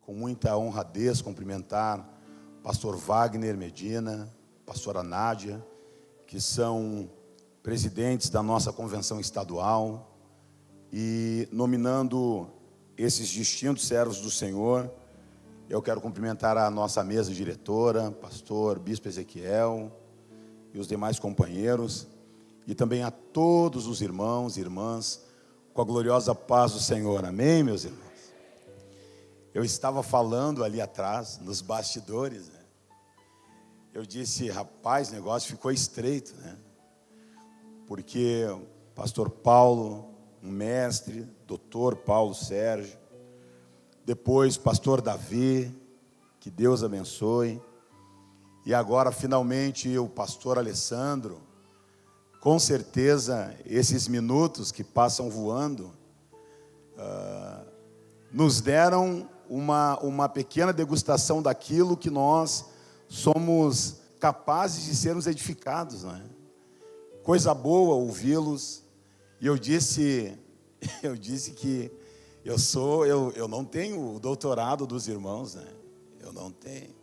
com muita honradez, cumprimentar pastor Wagner Medina, pastora Nádia, que são presidentes da nossa convenção estadual, e nominando esses distintos servos do Senhor, eu quero cumprimentar a nossa mesa diretora, pastor Bispo Ezequiel e os demais companheiros, e também a todos os irmãos e irmãs, com a gloriosa paz do Senhor. Amém, meus irmãos? Eu estava falando ali atrás, nos bastidores, né? Eu disse, rapaz, o negócio ficou estreito, né? Porque o pastor Paulo, um mestre, doutor Paulo Sérgio, depois pastor Davi, que Deus abençoe, e agora finalmente o pastor Alessandro. Com certeza esses minutos que passam voando nos deram uma pequena degustação daquilo que nós somos capazes de sermos edificados, não é? Coisa boa ouvi-los. E eu disse que eu não tenho o doutorado dos irmãos, né? Eu não tenho.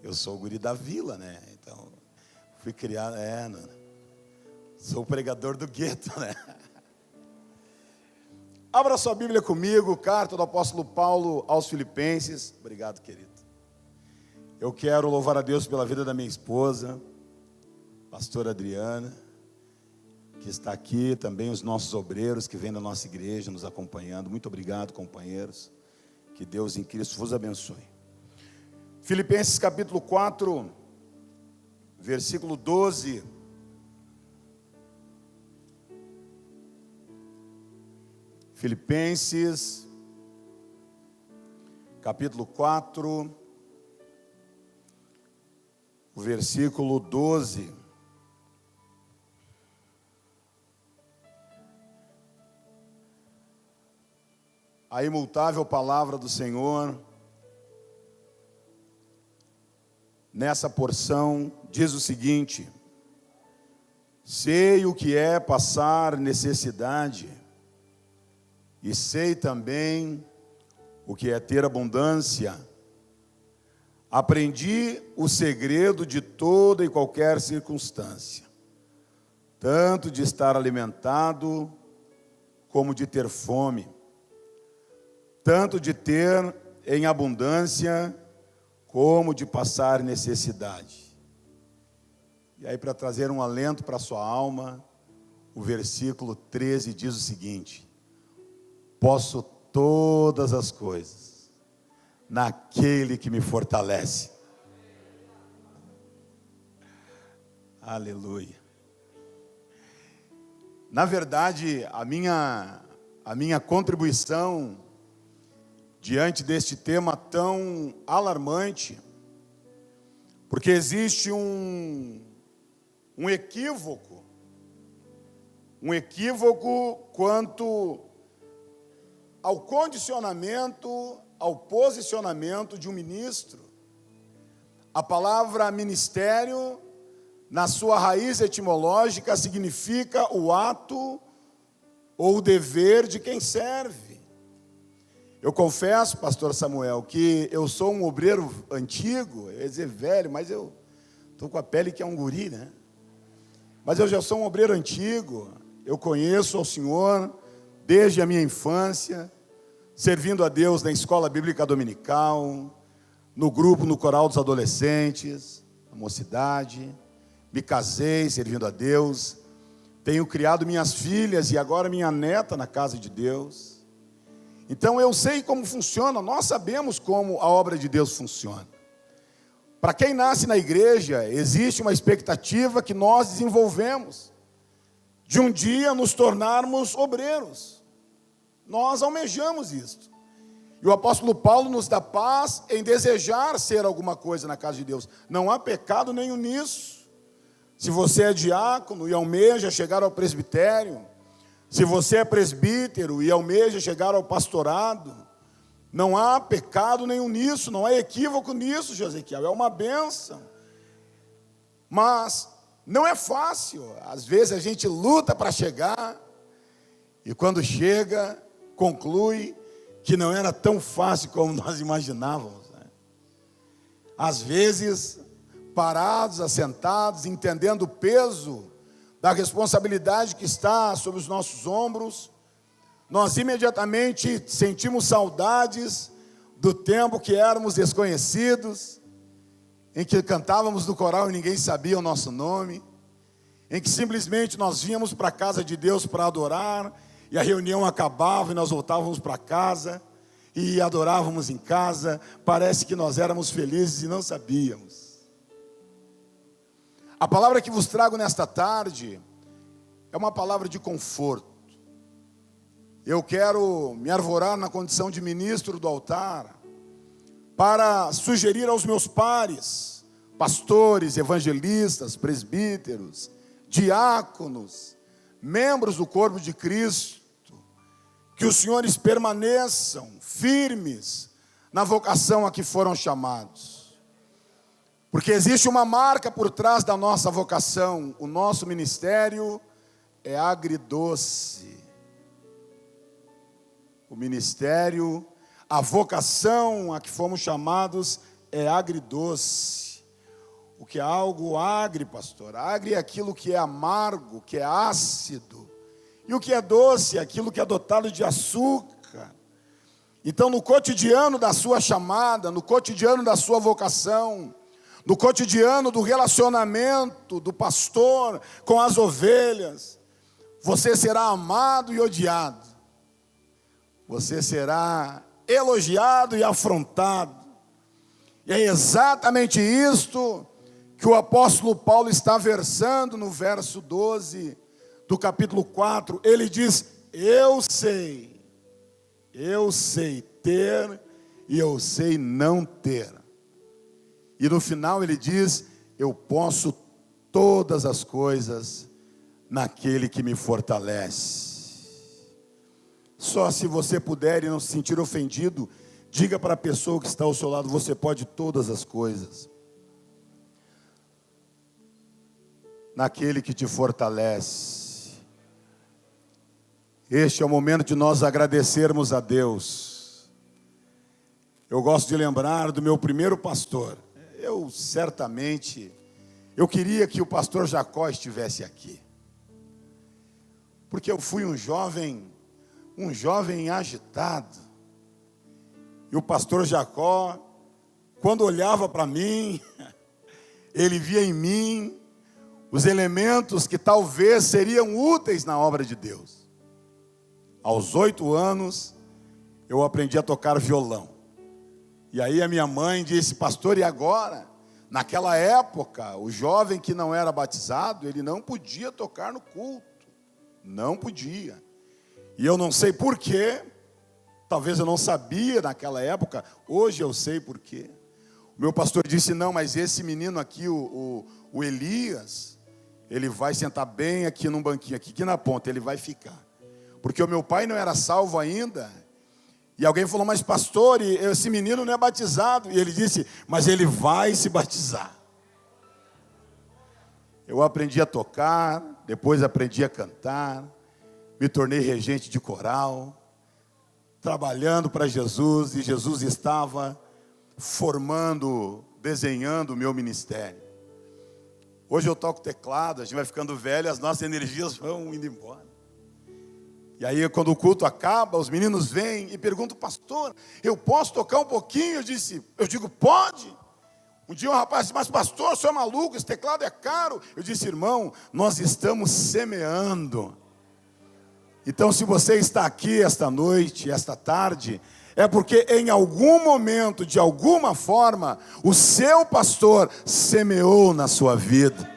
Eu sou o guri da vila, né? Então, fui criado, sou o pregador do gueto, né? Abra sua Bíblia comigo, carta do apóstolo Paulo aos Filipenses. Obrigado, querido. Eu quero louvar a Deus pela vida da minha esposa, pastora Adriana, que está aqui, também os nossos obreiros que vêm da nossa igreja nos acompanhando. Muito obrigado, companheiros. Que Deus em Cristo vos abençoe. Filipenses capítulo 4, versículo 12. Filipenses capítulo 4, versículo 12. A imutável palavra do Senhor, nessa porção, diz o seguinte: sei o que é passar necessidade, e sei também o que é ter abundância. Aprendi o segredo de toda e qualquer circunstância, tanto de estar alimentado, como de ter fome, tanto de ter em abundância, como de passar necessidade. E aí, para trazer um alento para a sua alma, o versículo 13 diz o seguinte: posso todas as coisas naquele que me fortalece. Aleluia. Na verdade, a minha contribuição diante deste tema tão alarmante, porque existe um equívoco quanto ao condicionamento, ao posicionamento de um ministro. A palavra ministério, na sua raiz etimológica, significa o ato ou o dever de quem serve. Eu confesso, pastor Samuel, que eu sou um obreiro antigo, eu ia dizer velho, mas eu estou com a pele que é um guri, né? Mas eu já sou um obreiro antigo, eu conheço ao Senhor desde a minha infância, servindo a Deus na escola bíblica dominical, no grupo, no coral dos adolescentes, na mocidade. Me casei servindo a Deus, tenho criado minhas filhas e agora minha neta na casa de Deus. Então eu sei como funciona, nós sabemos como a obra de Deus funciona. Para quem nasce na igreja, existe uma expectativa que nós desenvolvemos, de um dia nos tornarmos obreiros. Nós almejamos isto. E o apóstolo Paulo nos dá paz em desejar ser alguma coisa na casa de Deus. Não há pecado nenhum nisso. Se você é diácono e almeja chegar ao presbitério, se você é presbítero e almeja chegar ao pastorado, não há pecado nenhum nisso, não há equívoco nisso, Ezequiel, é uma bênção. Mas não é fácil, às vezes a gente luta para chegar, e quando chega, conclui que não era tão fácil como nós imaginávamos, né? Às vezes, parados, assentados, entendendo o peso da responsabilidade que está sobre os nossos ombros, nós imediatamente sentimos saudades do tempo que éramos desconhecidos, em que cantávamos no coral e ninguém sabia o nosso nome, em que simplesmente nós vínhamos para a casa de Deus para adorar, e a reunião acabava e nós voltávamos para casa, e adorávamos em casa. Parece que nós éramos felizes e não sabíamos. A palavra que vos trago nesta tarde é uma palavra de conforto. Eu quero me arvorar na condição de ministro do altar para sugerir aos meus pares, pastores, evangelistas, presbíteros, diáconos, membros do corpo de Cristo, que os senhores permaneçam firmes na vocação a que foram chamados. Porque existe uma marca por trás da nossa vocação. O nosso ministério é agridoce. O ministério, a vocação a que fomos chamados é agridoce. O que é algo agre, pastor? Agre é aquilo que é amargo, que é ácido. E o que é doce é aquilo que é dotado de açúcar. Então, no cotidiano da sua chamada, no cotidiano da sua vocação, no cotidiano do relacionamento do pastor com as ovelhas, você será amado e odiado. Você será elogiado e afrontado. E é exatamente isto que o apóstolo Paulo está versando no verso 12 do capítulo 4. Ele diz: eu sei ter e eu sei não ter. E no final ele diz: eu posso todas as coisas naquele que me fortalece. Só se você puder e não se sentir ofendido, diga para a pessoa que está ao seu lado: você pode todas as coisas naquele que te fortalece. Este é o momento de nós agradecermos a Deus. Eu gosto de lembrar do meu primeiro pastor. Eu queria que o pastor Jacó estivesse aqui, porque eu fui um jovem agitado, e o pastor Jacó, quando olhava para mim, ele via em mim os elementos que talvez seriam úteis na obra de Deus. Aos 8 anos, eu aprendi a tocar violão. E aí a minha mãe disse: pastor, e agora? Naquela época, o jovem que não era batizado, ele não podia tocar no culto. Não podia. E eu não sei porquê. Talvez eu não sabia naquela época. Hoje eu sei porquê. O meu pastor disse: não, mas esse menino aqui, o Elias, ele vai sentar bem aqui num banquinho, aqui na ponta, ele vai ficar. Porque o meu pai não era salvo ainda. E alguém falou: mas pastor, esse menino não é batizado. E ele disse: mas ele vai se batizar. Eu aprendi a tocar, depois aprendi a cantar, me tornei regente de coral, trabalhando para Jesus, e Jesus estava formando, desenhando o meu ministério. Hoje eu toco teclado, a gente vai ficando velho, as nossas energias vão indo embora. E aí, quando o culto acaba, os meninos vêm e perguntam: pastor, eu posso tocar um pouquinho? Eu digo: pode. Um dia um rapaz disse: mas pastor, o senhor é maluco, esse teclado é caro. Eu disse: irmão, nós estamos semeando. Então, se você está aqui esta noite, esta tarde, é porque em algum momento, de alguma forma, o seu pastor semeou na sua vida.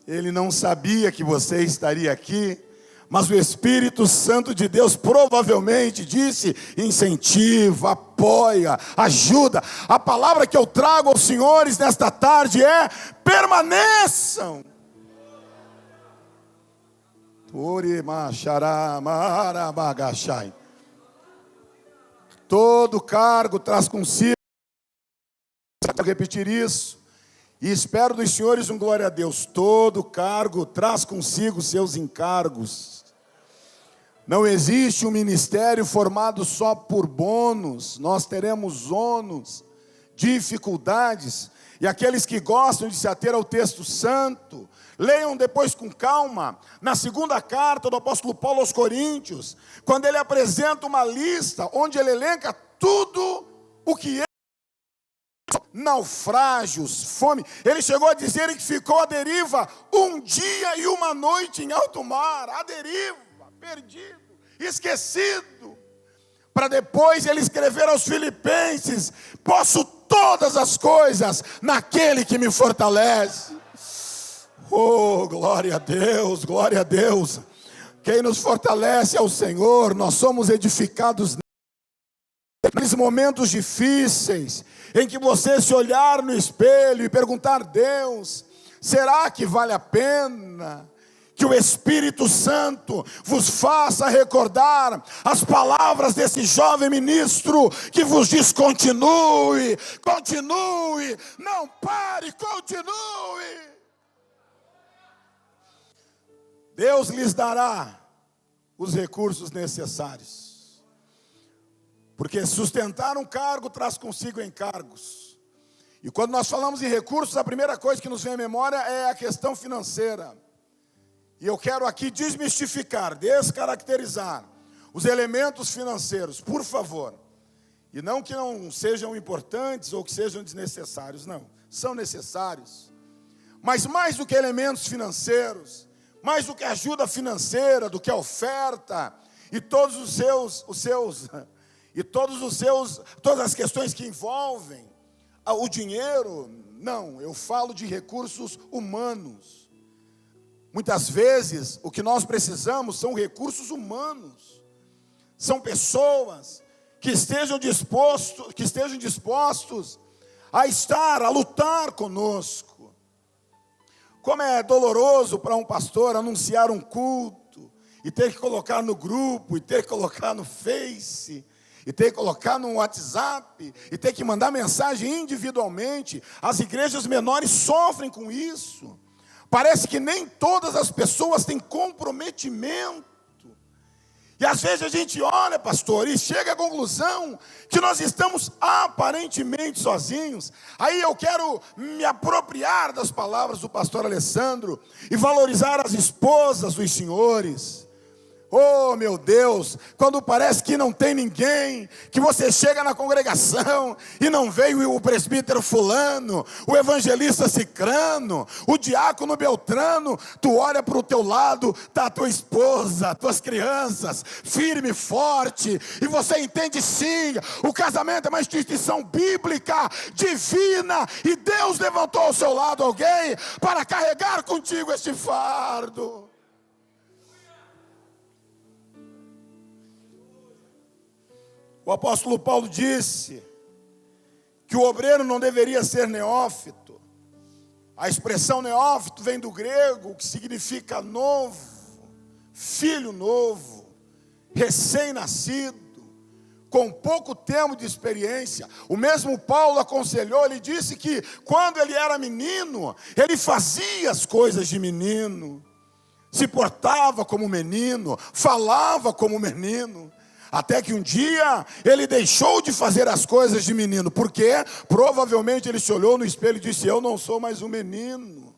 Ele não sabia que você estaria aqui, mas o Espírito Santo de Deus provavelmente disse: incentiva, apoia, ajuda. A palavra que eu trago aos senhores nesta tarde é: permaneçam. Todo cargo traz consigo, vou repetir isso, e espero dos senhores um glória a Deus. Todo cargo traz consigo seus encargos. Não existe um ministério formado só por bônus. Nós teremos ônus, dificuldades. E aqueles que gostam de se ater ao texto santo, leiam depois com calma, na segunda carta do apóstolo Paulo aos Coríntios, quando ele apresenta uma lista, onde ele elenca tudo o que naufrágios, fome. Ele chegou a dizer que ficou à deriva um dia e uma noite em alto mar, à deriva, perdido, esquecido, para depois ele escrever aos Filipenses: posso todas as coisas naquele que me fortalece. Oh, glória a Deus, glória a Deus. Quem nos fortalece é o Senhor. Nós somos edificados nesses momentos difíceis, em que você se olhar no espelho e perguntar: Deus, será que vale a pena? Que o Espírito Santo vos faça recordar as palavras desse jovem ministro, que vos diz: continue, continue, não pare, continue. Deus lhes dará os recursos necessários, porque sustentar um cargo traz consigo encargos. E quando nós falamos em recursos, a primeira coisa que nos vem à memória é a questão financeira. E eu quero aqui desmistificar, descaracterizar os elementos financeiros, por favor. E não que não sejam importantes ou que sejam desnecessários, não. São necessários. Mas mais do que elementos financeiros, mais do que ajuda financeira, do que a oferta, e todas as questões que envolvem o dinheiro, não, eu falo de recursos humanos. Muitas vezes, o que nós precisamos são recursos humanos. São pessoas que estejam dispostos a estar, a lutar conosco. Como é doloroso para um pastor anunciar um culto, e ter que colocar no grupo, e ter que colocar no Face, e ter que colocar no WhatsApp, e ter que mandar mensagem individualmente. As igrejas menores sofrem com isso. Parece que nem todas as pessoas têm comprometimento. E às vezes a gente olha, pastor, e chega à conclusão que nós estamos aparentemente sozinhos. Aí eu quero me apropriar das palavras do pastor Alessandro e valorizar as esposas dos senhores. Oh, meu Deus, quando parece que não tem ninguém, que você chega na congregação e não veio o presbítero fulano, o evangelista cicrano, o diácono beltrano, tu olha para o teu lado, está a tua esposa, tuas crianças, firme, forte, e você entende sim, o casamento é uma instituição bíblica, divina, e Deus levantou ao seu lado alguém para carregar contigo este fardo. O apóstolo Paulo disse que o obreiro não deveria ser neófito. A expressão neófito vem do grego, que significa novo, filho novo, recém-nascido, com pouco tempo de experiência. O mesmo Paulo aconselhou, ele disse que quando ele era menino, ele fazia as coisas de menino, se portava como menino, falava como menino. Até que um dia ele deixou de fazer as coisas de menino. Por quê? Provavelmente ele se olhou no espelho e disse: eu não sou mais um menino.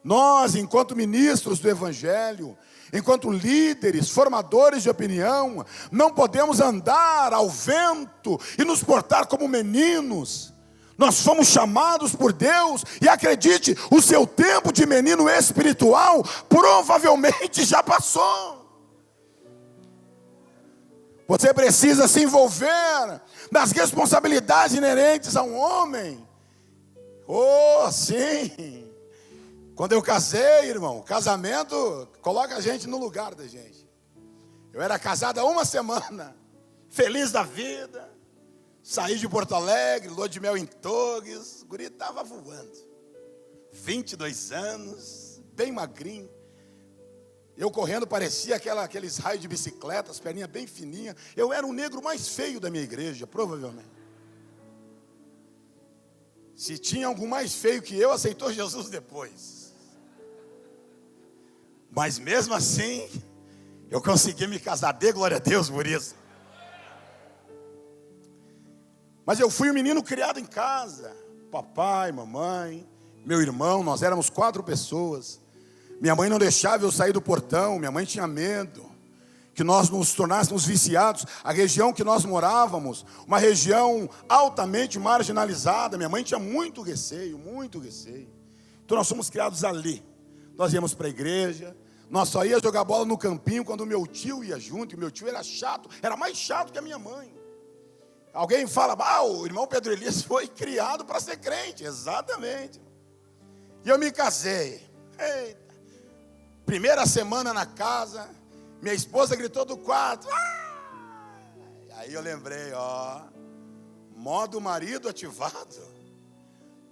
Nós, enquanto ministros do Evangelho, enquanto líderes, formadores de opinião, não podemos andar ao vento e nos portar como meninos. Nós fomos chamados por Deus, e acredite, o seu tempo de menino espiritual provavelmente já passou. Você precisa se envolver nas responsabilidades inerentes a um homem. Oh, sim. Quando eu casei, irmão, casamento coloca a gente no lugar da gente. Eu era casado há uma semana, feliz da vida. Saí de Porto Alegre, lua de mel em Torres, o guri estava voando. 22 anos, bem magrinho. Eu correndo parecia aqueles raios de bicicleta, as perninhas bem fininhas. Eu era o negro mais feio da minha igreja, provavelmente. Se tinha algum mais feio que eu, aceitou Jesus depois. Mas mesmo assim, Eu consegui me casar, dê glória a Deus por isso. Mas eu fui um menino criado em casa. Papai, mamãe, meu irmão, nós éramos 4 pessoas. Minha mãe não deixava eu sair do portão, minha mãe tinha medo que nós nos tornássemos viciados. A região que nós morávamos, uma região altamente marginalizada, minha mãe tinha muito receio, muito receio. Então nós fomos criados ali. Nós íamos para a igreja, nós só ia jogar bola no campinho quando meu tio ia junto, e meu tio era chato, era mais chato que a minha mãe. Alguém fala, o irmão Pedro Elias foi criado para ser crente. Exatamente. E eu me casei. Eita. Primeira semana na casa, minha esposa gritou do quarto. Aí eu lembrei, modo marido ativado.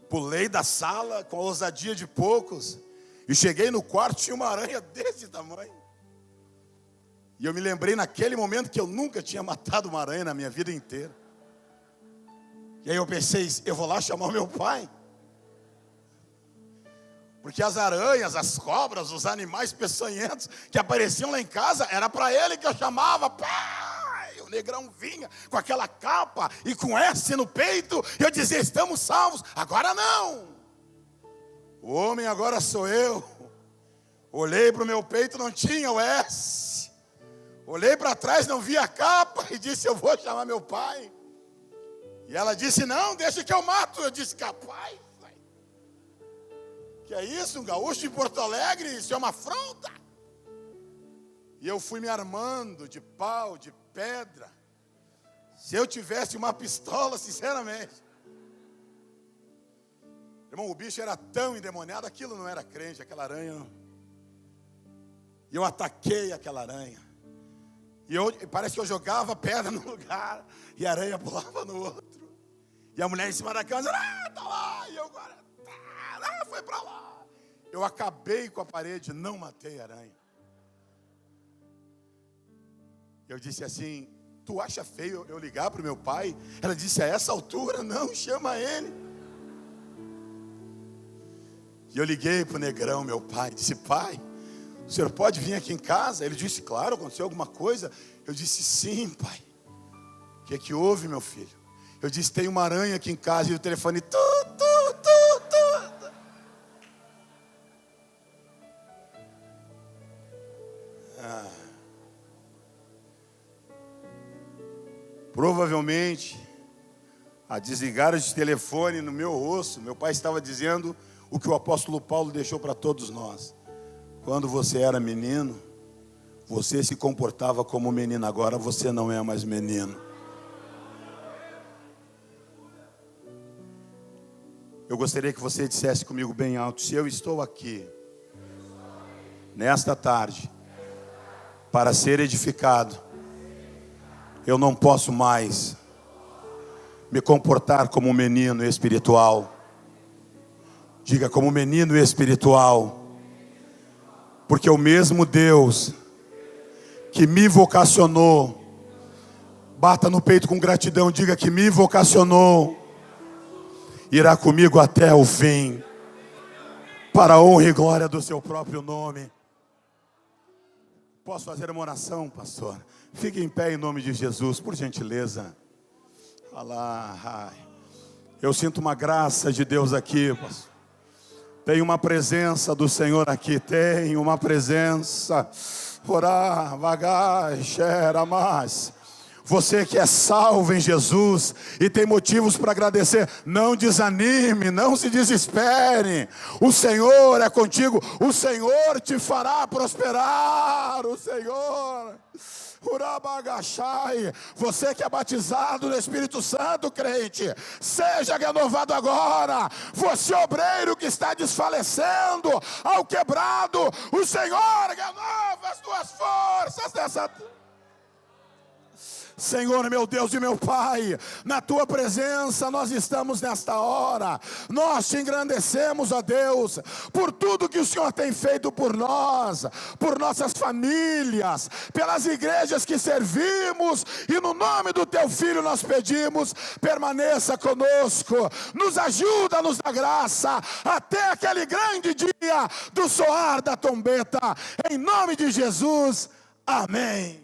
Pulei da sala com a ousadia de poucos e cheguei no quarto, tinha uma aranha desse tamanho. E eu me lembrei naquele momento que eu nunca tinha matado uma aranha na minha vida inteira. E aí eu pensei, eu vou lá chamar o meu pai. Porque as aranhas, as cobras, os animais peçonhentos que apareciam lá em casa, era para ele que eu chamava. Pai! O negrão vinha com aquela capa e com S no peito. E eu dizia, estamos salvos. Agora não. O homem agora sou eu. Olhei para o meu peito, não tinha o S. Olhei para trás, não vi a capa e disse, eu vou chamar meu pai. E ela disse, não, deixa que eu mato. Eu disse, capaz. Que é isso, um gaúcho de Porto Alegre, isso é uma afronta. E eu fui me armando de pau, de pedra. Se eu tivesse uma pistola, sinceramente. Irmão, o bicho era tão endemoniado, aquilo não era crente, aquela aranha. E eu ataquei aquela aranha. E parece que eu jogava pedra no lugar e a aranha pulava no outro. E a mulher em cima da cama, tá lá. E eu agora, foi pra lá. Eu acabei com a parede, não matei a aranha. Eu disse assim, tu acha feio eu ligar pro meu pai? Ela disse, a essa altura, não, chama ele. E eu liguei pro negrão, meu pai, disse, pai, o senhor pode vir aqui em casa? Ele disse, claro, aconteceu alguma coisa? Eu disse, sim, pai. O que é que houve, meu filho? Eu disse, tem uma aranha aqui em casa. E o telefone, tu. Provavelmente, a desligar de telefone no meu rosto, meu pai estava dizendo o que o apóstolo Paulo deixou para todos nós. Quando você era menino, você se comportava como menino, agora você não é mais menino. Eu gostaria que você dissesse comigo bem alto, se eu estou aqui, nesta tarde, para ser edificado, eu não posso mais me comportar como um menino espiritual. Diga, como um menino espiritual. Porque o mesmo Deus que me vocacionou, bata no peito com gratidão, diga que me vocacionou, irá comigo até o fim, para a honra e glória do seu próprio nome. Posso fazer uma oração, pastor? Fique em pé em nome de Jesus, por gentileza. Eu sinto uma graça de Deus aqui, pastor. Tem uma presença do Senhor aqui, tem uma presença. Orar, vagar, xera mais. Você que é salvo em Jesus e tem motivos para agradecer, não desanime, não se desespere. O Senhor é contigo, o Senhor te fará prosperar. O Senhor. Você que é batizado no Espírito Santo, crente, seja renovado agora. Você obreiro que está desfalecendo, ao quebrado, o Senhor renova as tuas forças nessa... Senhor, meu Deus e meu Pai, na Tua presença nós estamos nesta hora. Nós te engrandecemos, ó Deus, por tudo que o Senhor tem feito por nós, por nossas famílias, pelas igrejas que servimos, e no nome do Teu Filho nós pedimos, permaneça conosco, nos ajuda, nos dá graça, até aquele grande dia do soar da trombeta, em nome de Jesus, Amém.